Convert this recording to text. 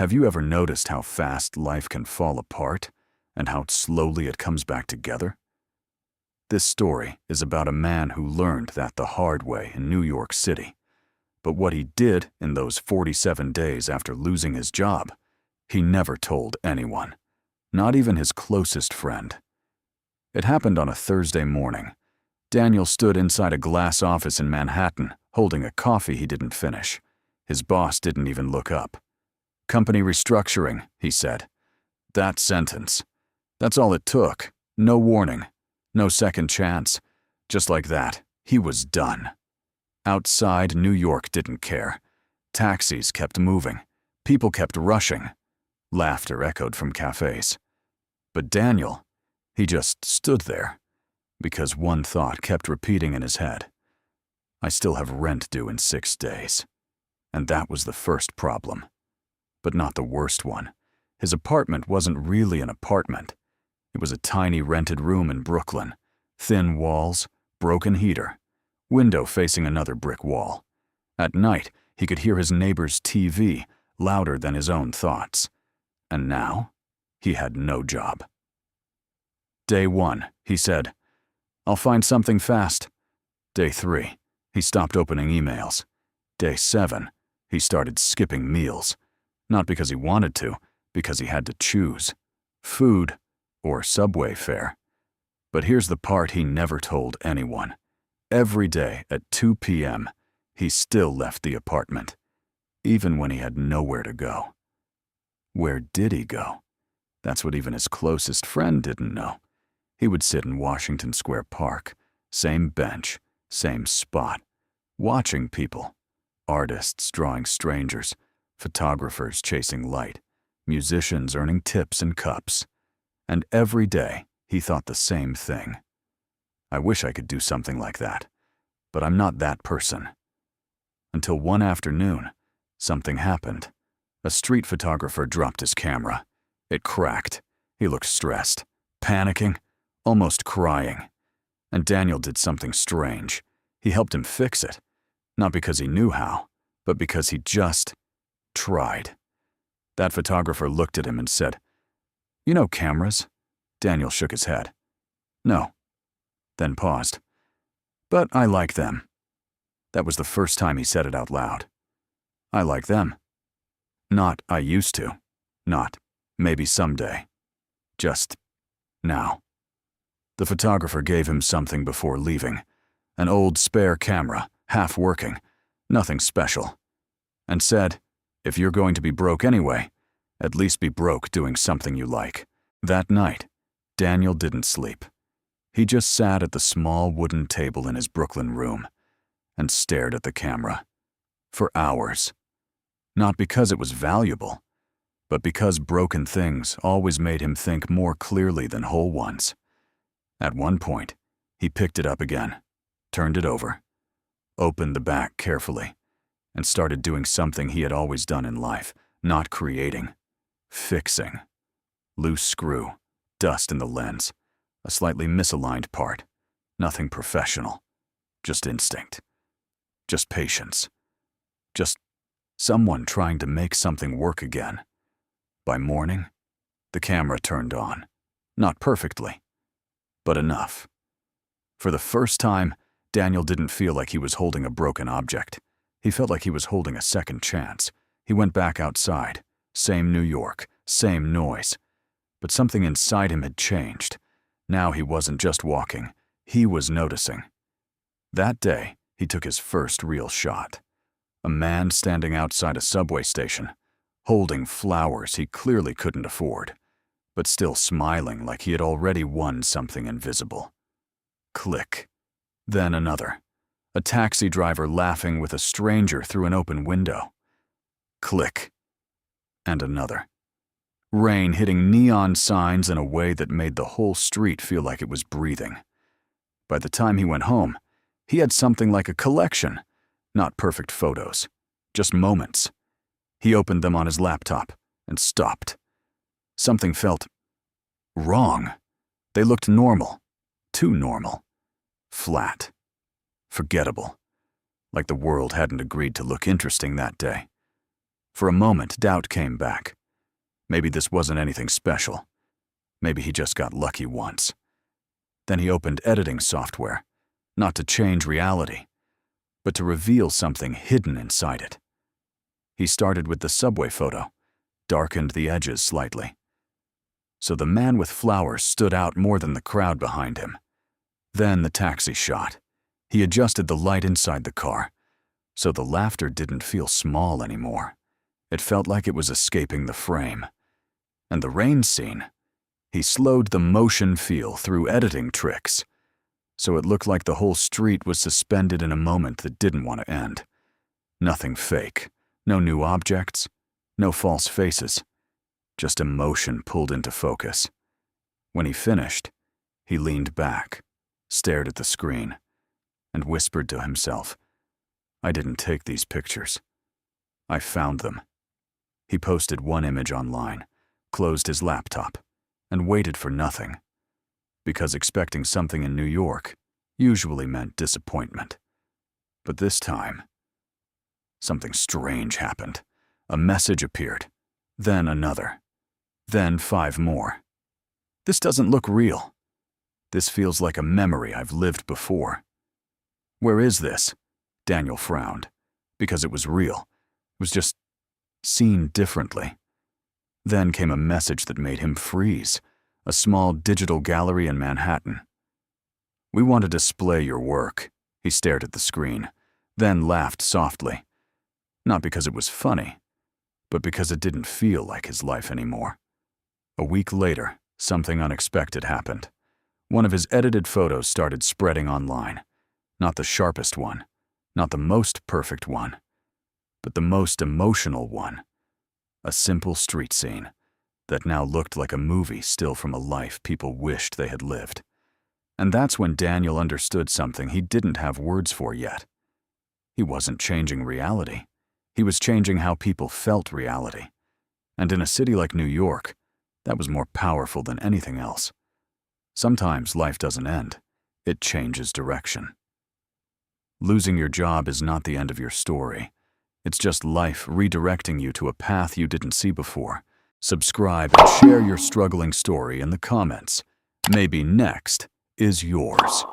Have you ever noticed how fast life can fall apart and how slowly it comes back together? This story is about a man who learned that the hard way in New York City. But what he did in those 47 days after losing his job, he never told anyone, not even his closest friend. It happened on a Thursday morning. Daniel stood inside a glass office in Manhattan, holding a coffee he didn't finish. His boss didn't even look up. "Company restructuring," he said. That sentence. That's all it took. No warning. No second chance. Just like that, he was done. Outside, New York didn't care. Taxis kept moving. People kept rushing. Laughter echoed from cafes. But Daniel, he just stood there, because one thought kept repeating in his head. I still have rent due in 6 days. And that was the first problem. But not the worst one. His apartment wasn't really an apartment. It was a tiny rented room in Brooklyn. Thin walls, broken heater, window facing another brick wall. At night, he could hear his neighbor's TV louder than his own thoughts. And now, he had no job. Day 1, he said, "I'll find something fast." Day 3, he stopped opening emails. Day 7, he started skipping meals. Not because he wanted to, because he had to choose. Food or subway fare. But here's the part he never told anyone. Every day at 2 p.m., he still left the apartment, even when he had nowhere to go. Where did he go? That's what even his closest friend didn't know. He would sit in Washington Square Park, same bench, same spot, watching people, artists drawing strangers, photographers chasing light, musicians earning tips in cups. And every day, he thought the same thing. I wish I could do something like that, but I'm not that person. Until one afternoon, something happened. A street photographer dropped his camera. It cracked. He looked stressed, panicking, almost crying. And Daniel did something strange. He helped him fix it, not because he knew how, but because he just tried. That photographer looked at him and said, "You know cameras?" Daniel shook his head. "No." Then paused. "But I like them." That was the first time he said it out loud. "I like them." Not "I used to." Not "maybe someday." Just now. The photographer gave him something before leaving. An old spare camera, half working, nothing special. And said, "If you're going to be broke anyway, at least be broke doing something you like." That night, Daniel didn't sleep. He just sat at the small wooden table in his Brooklyn room and stared at the camera for hours. Not because it was valuable, but because broken things always made him think more clearly than whole ones. At one point, he picked it up again, turned it over, opened the back carefully, and started doing something he had always done in life, not creating, fixing. Loose screw, dust in the lens, a slightly misaligned part, nothing professional, just instinct, just patience, just someone trying to make something work again. By morning, the camera turned on, not perfectly, but enough. For the first time, Daniel didn't feel like he was holding a broken object. He felt like he was holding a second chance. He went back outside, same New York, same noise. But something inside him had changed. Now he wasn't just walking, he was noticing. That day, he took his first real shot. A man standing outside a subway station, holding flowers he clearly couldn't afford, but still smiling like he had already won something invisible. Click. Then another. A taxi driver laughing with a stranger through an open window. Click. And another. Rain hitting neon signs in a way that made the whole street feel like it was breathing. By the time he went home, he had something like a collection. Not perfect photos, just moments. He opened them on his laptop and stopped. Something felt wrong. They looked normal, too normal, flat, forgettable, like the world hadn't agreed to look interesting that day. For a moment, doubt came back. Maybe this wasn't anything special. Maybe he just got lucky once. Then he opened editing software, not to change reality, but to reveal something hidden inside it. He started with the subway photo, darkened the edges slightly. So the man with flowers stood out more than the crowd behind him. Then the taxi shot. He adjusted the light inside the car, so the laughter didn't feel small anymore. It felt like it was escaping the frame. And the rain scene, he slowed the motion feel through editing tricks, so it looked like the whole street was suspended in a moment that didn't want to end. Nothing fake, no new objects, no false faces, just emotion pulled into focus. When he finished, he leaned back, stared at the screen, and whispered to himself, "I didn't take these pictures. I found them." He posted one image online, closed his laptop, and waited for nothing, because expecting something in New York usually meant disappointment. But this time, something strange happened. A message appeared, then another, then 5 more. "This doesn't look real. This feels like a memory I've lived before." "Where is this?" Daniel frowned, because it was real. It was just seen differently. Then came a message that made him freeze, a small digital gallery in Manhattan. "We want to display your work." He stared at the screen, then laughed softly. Not because it was funny, but because it didn't feel like his life anymore. A week later, something unexpected happened. One of his edited photos started spreading online. Not the sharpest one, not the most perfect one, but the most emotional one. A simple street scene that now looked like a movie still from a life people wished they had lived. And that's when Daniel understood something he didn't have words for yet. He wasn't changing reality. He was changing how people felt reality. And in a city like New York, that was more powerful than anything else. Sometimes life doesn't end. It changes direction. Losing your job is not the end of your story. It's just life redirecting you to a path you didn't see before. Subscribe and share your struggling story in the comments. Maybe next is yours.